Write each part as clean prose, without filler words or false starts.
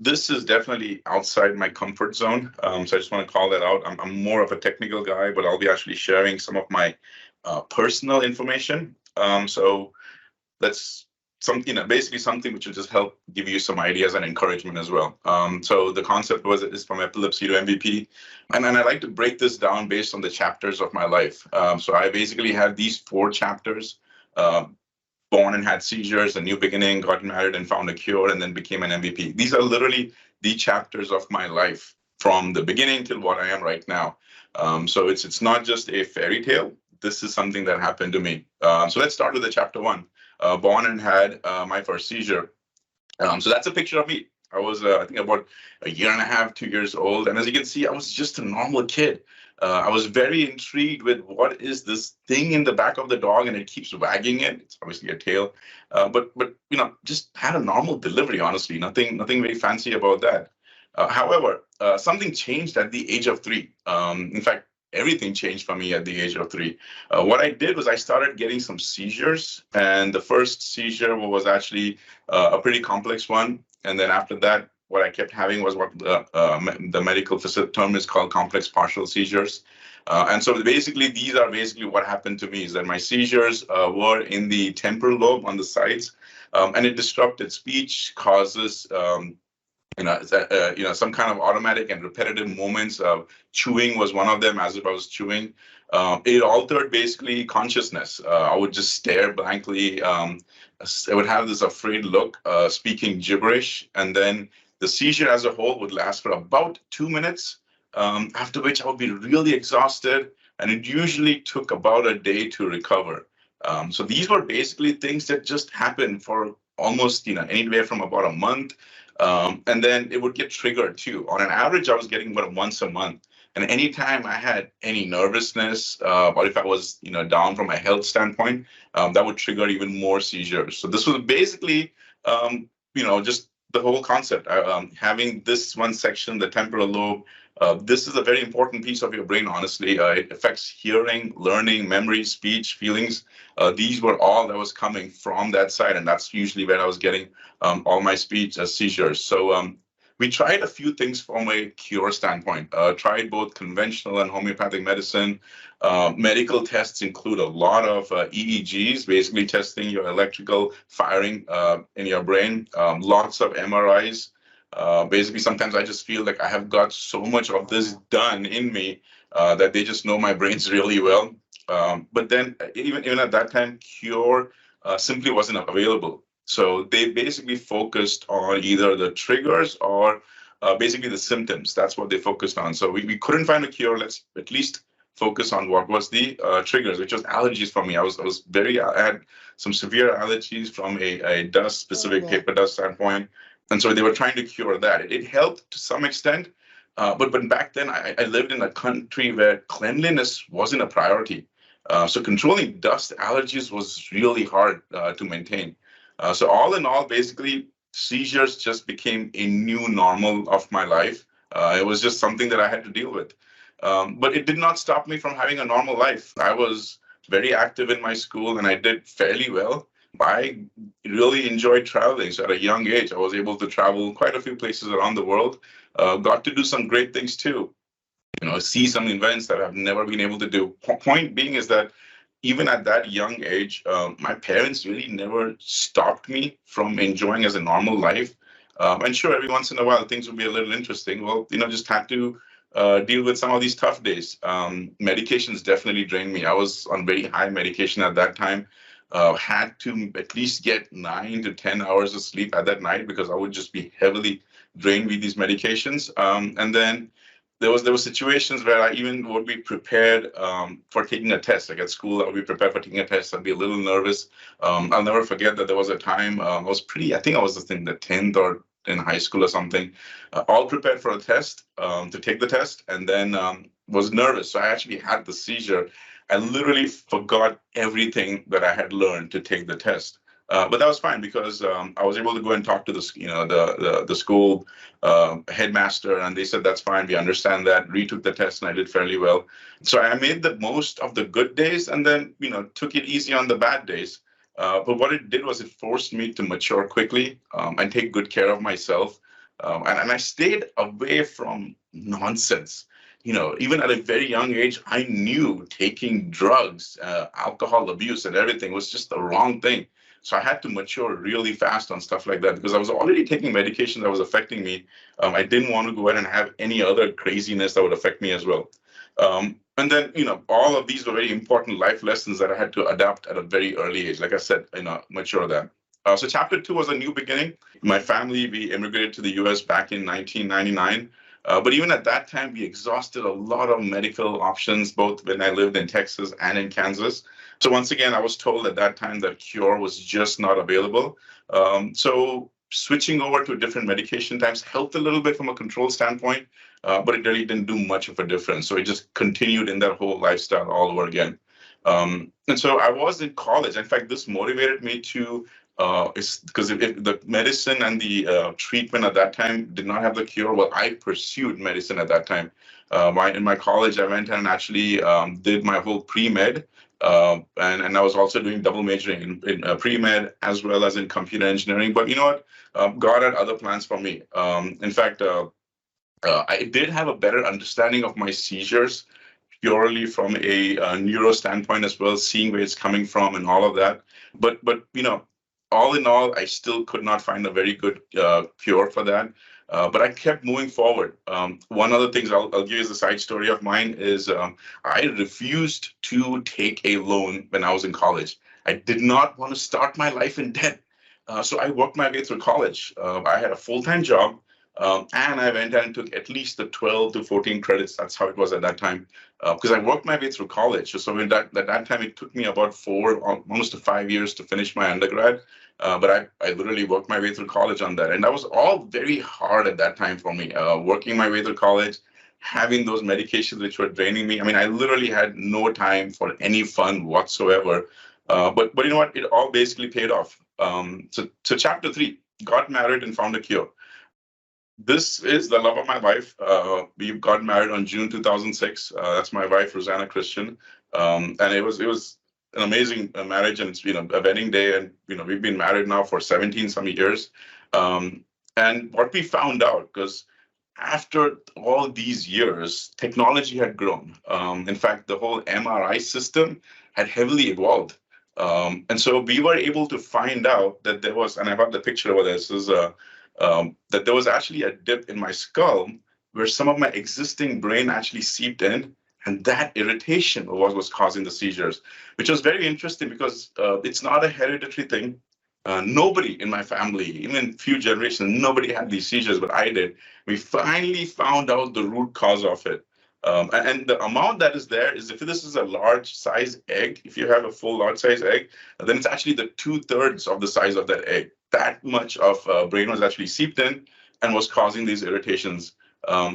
This is definitely outside my comfort zone. So I just want to call that out. I'm more of a technical guy, but I'll be actually sharing some of my personal information. So that's basically something which will just help give you some ideas and encouragement as well. So the concept is from epilepsy to MVP, and I like to break this down based on the chapters of my life. So I basically had these four chapters. Um, Born and had seizures, a new beginning, got married and found a cure, and then became an MVP. These are literally the chapters of my life from the beginning till what I am right now. So it's not just a fairy tale. This is something that happened to me. So let's start with the chapter one. Born and had my first seizure. So that's a picture of me. I was, I think, about a year and a half, 2 years old. And as you can see, I was just a normal kid. I was very intrigued with what is this thing in the back of the dog, and it keeps wagging it. It's obviously a tail, but just had a normal delivery. Honestly, nothing very fancy about that. However, something changed at the age of 3. In fact, everything changed for me at the age of 3. What I did was I started getting some seizures, and the first seizure was actually a pretty complex one. And then after that, what I kept having was what the medical term is called complex partial seizures. And so basically, these are basically what happened to me is that my seizures were in the temporal lobe on the sides, and it disrupted speech, causes some kind of automatic and repetitive movements. Chewing was one of them, as if I was chewing. It altered basically consciousness. I would just stare blankly. I would have this afraid look, speaking gibberish, and then the seizure as a whole would last for about 2 minutes, after which I would be really exhausted, and it usually took about a day to recover. So these were basically things that just happened for almost anywhere from about a month. And then it would get triggered too. On an average, I was getting about once a month. And anytime I had any nervousness, or if I was, down from a health standpoint, that would trigger even more seizures. So this was basically, just the whole concept. Having this one section, the temporal lobe, this is a very important piece of your brain, honestly. It affects hearing, learning, memory, speech, feelings. These were all that was coming from that side, and that's usually where I was getting all my speech seizures. So we tried a few things from a cure standpoint. Tried both conventional and homeopathic medicine. Medical tests include a lot of EEGs, basically testing your electrical firing in your brain. Lots of MRIs. Basically, sometimes I just feel like I have got so much of this done in me that they just know my brains really well. But then even at that time, cure simply wasn't available. So they basically focused on either the triggers or basically the symptoms. That's what they focused on. So we couldn't find a cure. Let's at least focus on what was the triggers, which was allergies for me. I had some severe allergies from a dust, specific paper dust standpoint. And so they were trying to cure that. It helped to some extent. But back then, I lived in a country where cleanliness wasn't a priority. So controlling dust allergies was really hard to maintain. So all in all, basically, seizures just became a new normal of my life. It was just something that I had to deal with. But it did not stop me from having a normal life. I was very active in my school, and I did fairly well. I really enjoyed traveling. So at a young age, I was able to travel quite a few places around the world. Got to do some great things too. See some events that I've never been able to do. Point being is that even at that young age, my parents really never stopped me from enjoying as a normal life. And sure, every once in a while, things would be a little interesting. Well, just had to deal with some of these tough days. Medications definitely drained me. I was on very high medication at that time. Had to at least get 9 to 10 hours of sleep at that night because I would just be heavily drained with these medications. And then there were situations where I even would be prepared for taking a test. Like at school, I would be prepared for taking a test. I'd be a little nervous. I'll never forget that there was a time I think I was just in the 10th or in high school or something, all prepared for a test, to take the test, and then was nervous. So I actually had the seizure. I literally forgot everything that I had learned to take the test. But that was fine because I was able to go and talk to the school headmaster, and they said that's fine. We understand that. Retook the test, and I did fairly well. So I made the most of the good days, and then took it easy on the bad days. But what it did was it forced me to mature quickly and take good care of myself. And I stayed away from nonsense. Even at a very young age, I knew taking drugs, alcohol abuse, and everything was just the wrong thing. So I had to mature really fast on stuff like that because I was already taking medication that was affecting me. I didn't want to go ahead and have any other craziness that would affect me as well. And then, all of these were very important life lessons that I had to adapt at a very early age. Like I said, mature that. So chapter 2 was a new beginning. My family, we immigrated to the US back in 1999. But even at that time, we exhausted a lot of medical options, both when I lived in Texas and in Kansas. So once again, I was told at that time that cure was just not available. So switching over to different medication types helped a little bit from a control standpoint, but it really didn't do much of a difference. So it just continued in that whole lifestyle all over again. And so I was in college. In fact, this motivated me to it's because if the medicine and the treatment at that time did not have the cure. Well, I pursued medicine at that time. In my college, I went and actually did my whole pre-med, and I was also doing double majoring in pre-med as well as in computer engineering. But you know what? God had other plans for me. In fact, I did have a better understanding of my seizures purely from a neuro standpoint as well, seeing where it's coming from and all of that. But all in all, I still could not find a very good cure for that. But I kept moving forward. One of the things I'll give you as a side story of mine is I refused to take a loan when I was in college. I did not want to start my life in debt. So I worked my way through college. I had a full-time job. And I went and took at least the 12 to 14 credits. That's how it was at that time, because I worked my way through college. So at that time, it took me about almost 5 years to finish my undergrad. But I literally worked my way through college on that. And that was all very hard at that time for me, working my way through college, having those medications which were draining me. I mean, I literally had no time for any fun whatsoever. But you know what? It all basically paid off. So chapter 3, got married and found a cure. This is the love of my life. We got married on June 2006. That's my wife, Rosanna Christian. And it was an amazing marriage, and it's a wedding day, and we've been married now for 17 some years. And what we found out, because after all these years, technology had grown. In fact, the whole MRI system had heavily evolved. And so we were able to find out that there was, and I have the picture over there. This is that there was actually a dip in my skull where some of my existing brain actually seeped in, and that irritation was causing the seizures, which was very interesting because it's not a hereditary thing. Nobody in my family, even few generations, nobody had these seizures, but I did. We finally found out the root cause of it. And the amount that is there is, if this is a large size egg, if you have a full large size egg, then it's actually the 2/3 of the size of that egg. That much of brain was actually seeped in and was causing these irritations.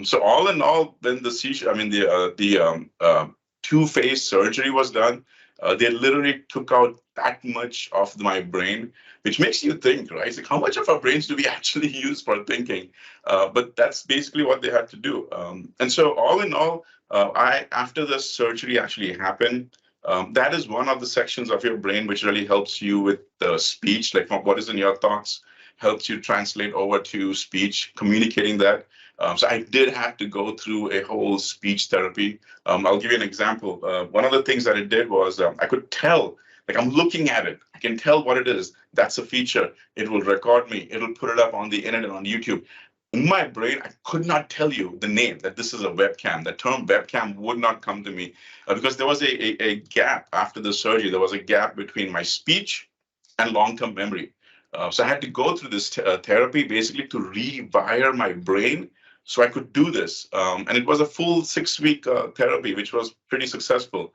So all in all, when the seizure, the two-phase surgery was done, they literally took out that much of my brain, which makes you think, right? It's like, how much of our brains do we actually use for thinking? But that's basically what they had to do. And so all in all, after the surgery actually happened, that is one of the sections of your brain which really helps you with the speech, like what is in your thoughts, helps you translate over to speech, communicating that. So I did have to go through a whole speech therapy. I'll give you an example. One of the things that it did was I could tell, like I'm looking at it, I can tell what it is. That's a feature. It will record me. It'll put it up on the internet, on YouTube. In my brain, I could not tell you the name, that this is a webcam. The term webcam would not come to me because there was a gap after the surgery. There was a gap between my speech and long-term memory. So I had to go through this therapy basically to rewire my brain so I could do this. And it was a full 6-week therapy, which was pretty successful.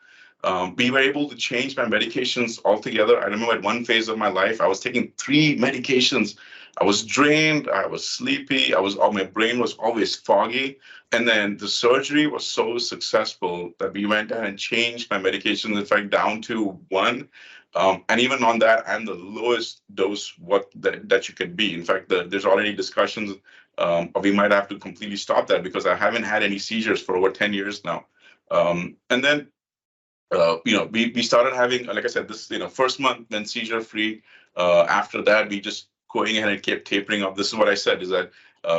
We were able to change my medications altogether. I remember at one phase of my life, I was taking 3 medications. I was drained, I was sleepy, my brain was always foggy. And then the surgery was so successful that we went ahead and changed my medications, in fact, down to 1. And even on that, I'm the lowest dose that you can be. In fact, there's already discussions we might have to completely stop that because I haven't had any seizures for over 10 years now. And then, we started having, like I said, this, first month then seizure free. After that, we just going ahead and kept tapering up. This is what I said, is that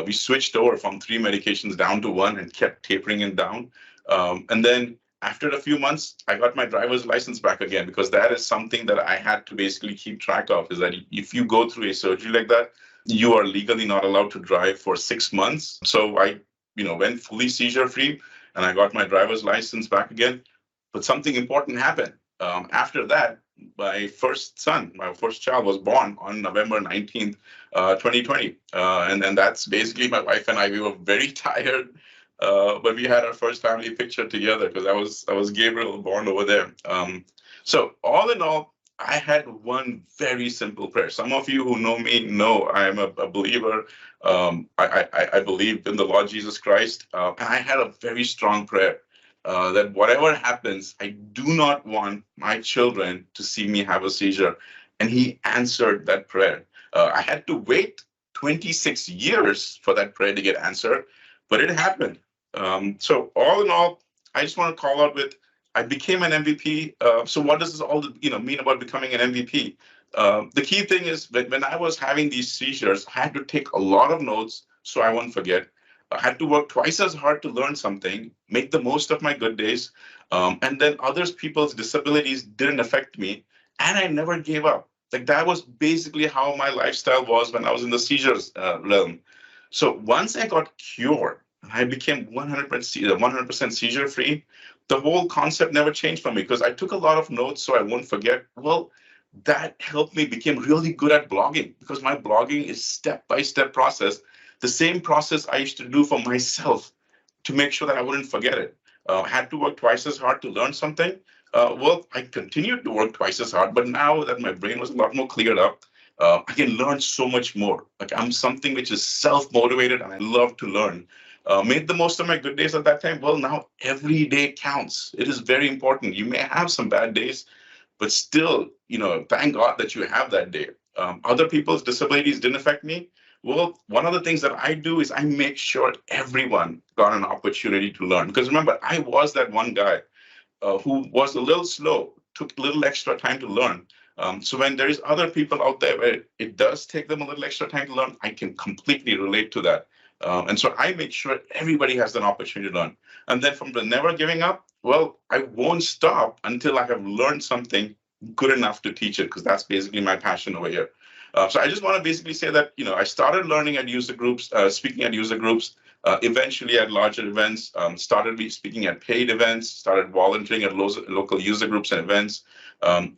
we switched over from 3 medications down to 1 and kept tapering it down. And then after a few months, I got my driver's license back again, because that is something that I had to basically keep track of, is that if you go through a surgery like that, you are legally not allowed to drive for 6 months. So I, went fully seizure free, and I got my driver's license back again. But something important happened. After that, my first child was born on November 19th, 2020. And then that's basically my wife and I, we were very tired. But we had our first family picture together, because I was Gabriel, born over there. So all in all, I had one very simple prayer. Some of you who know me know I am a believer. I believe in the Lord Jesus Christ. And I had a very strong prayer that whatever happens, I do not want my children to see me have a seizure. And he answered that prayer. I had to wait 26 years for that prayer to get answered, but it happened. So all in all, I just want to call out with, I became an MVP. So what does this all mean about becoming an MVP? The key thing is when I was having these seizures, I had to take a lot of notes so I won't forget. I had to work twice as hard to learn something, make the most of my good days, and then people's disabilities didn't affect me, and I never gave up. Like, that was basically how my lifestyle was when I was in the seizures realm. So once I got cured, I became 100% seizure free. The whole concept never changed for me, because I took a lot of notes so I won't forget. Well, that helped me become really good at blogging, because my blogging is step-by-step process. The same process I used to do for myself to make sure that I wouldn't forget it. I had to work twice as hard to learn something. Well, I continued to work twice as hard, but now that my brain was a lot more cleared up, I can learn so much more. Like, I'm something which is self-motivated, and I love to learn. Made the most of my good days at that time. Well, now every day counts. It is very important. You may have some bad days, but still, thank God that you have that day. Other people's disabilities didn't affect me. Well, one of the things that I do is I make sure everyone got an opportunity to learn. Because remember, I was that one guy who was a little slow, took a little extra time to learn. So when there is other people out there where it does take them a little extra time to learn, I can completely relate to that. And so I make sure everybody has an opportunity to learn. And then from the never giving up, well, I won't stop until I have learned something good enough to teach it, because that's basically my passion over here. So I just want to basically say that, I started learning at user groups, speaking at user groups, eventually at larger events, started speaking at paid events, started volunteering at local user groups and events. I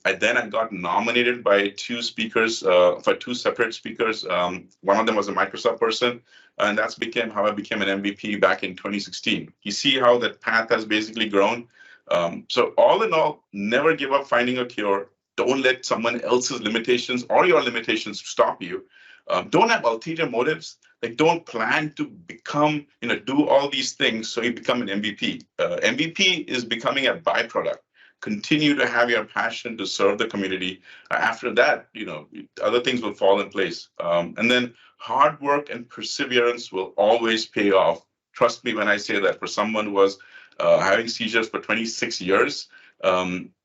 got nominated by two speakers, for two separate speakers. One of them was a Microsoft person, and that's became how I became an MVP back in 2016. You see how that path has basically grown. So all in all, never give up finding a cure. Don't let someone else's limitations or your limitations stop you. Don't have ulterior motives. Like, don't plan to become, do all these things so you become an MVP. MVP is becoming a byproduct. Continue to have your passion to serve the community. After that, other things will fall in place. And then hard work and perseverance will always pay off. Trust me when I say that. For someone who was having seizures for 26 years,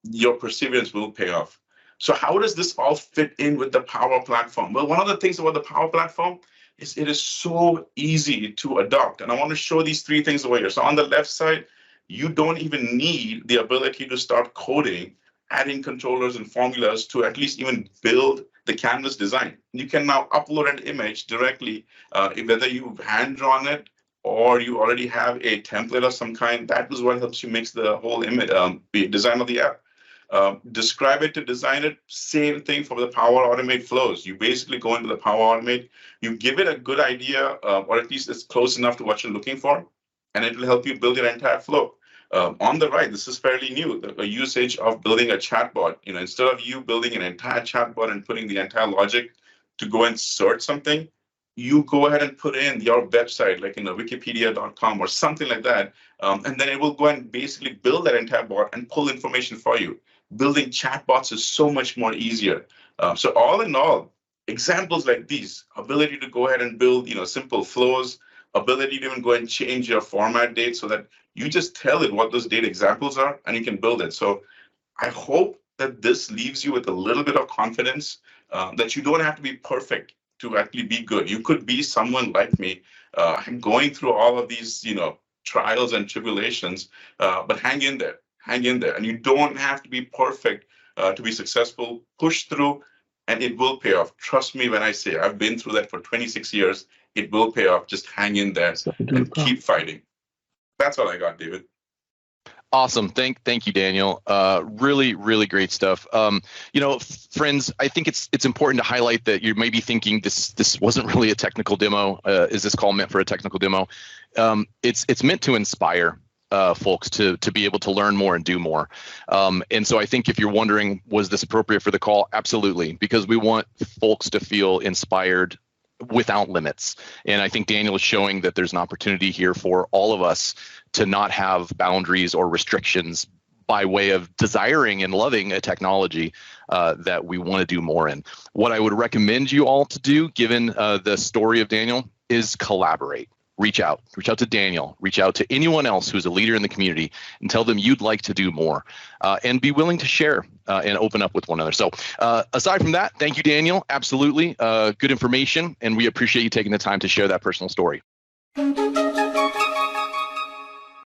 your perseverance will pay off. So how does this all fit in with the Power Platform? Well, one of the things about the Power Platform is it is so easy to adopt. And I want to show these three things over here. So on the left side, you don't even need the ability to start coding, adding controllers and formulas to at least even build the canvas design. You can now upload an image directly, whether you've hand-drawn it or you already have a template of some kind. That is what helps you mix the whole image, design of the app. Describe it to design it, same thing for the Power Automate flows. You basically go into the Power Automate, you give it a good idea, or at least it's close enough to what you're looking for, and it will help you build your entire flow. On the right, this is fairly new, the usage of building a chatbot. Instead of you building an entire chatbot and putting the entire logic to go and search something, you go ahead and put in your website, like wikipedia.com or something like that, and then it will go and basically build that entire bot and pull information for you. Building chatbots is so much more easier. So all in all, examples like these, ability to go ahead and build, simple flows, ability to even go and change your format date so that you just tell it what those data examples are and you can build it. So I hope that this leaves you with a little bit of confidence that you don't have to be perfect to actually be good. You could be someone like me, going through all of these, trials and tribulations, but hang in there, hang in there. And you don't have to be perfect to be successful. Push through, and it will pay off. Trust me when I say I've been through that for 26 years. It will pay off. Just hang in there and keep fighting. That's all I got, David. Awesome. Thank you, Daniel. Really, really great stuff. Friends, I think it's important to highlight that you may be thinking this wasn't really a technical demo. Is this call meant for a technical demo? It's meant to inspire folks to be able to learn more and do more. And so I think if you're wondering, was this appropriate for the call? Absolutely, because we want folks to feel inspired without limits. And I think Daniel is showing that there's an opportunity here for all of us to not have boundaries or restrictions by way of desiring and loving a technology that we want to do more in. What I would recommend you all to do, given the story of Daniel, is collaborate. Reach out to Daniel, reach out to anyone else who's a leader in the community and tell them you'd like to do more, and be willing to share and open up with one another. So aside from that, thank you, Daniel. Absolutely good information. And we appreciate you taking the time to share that personal story.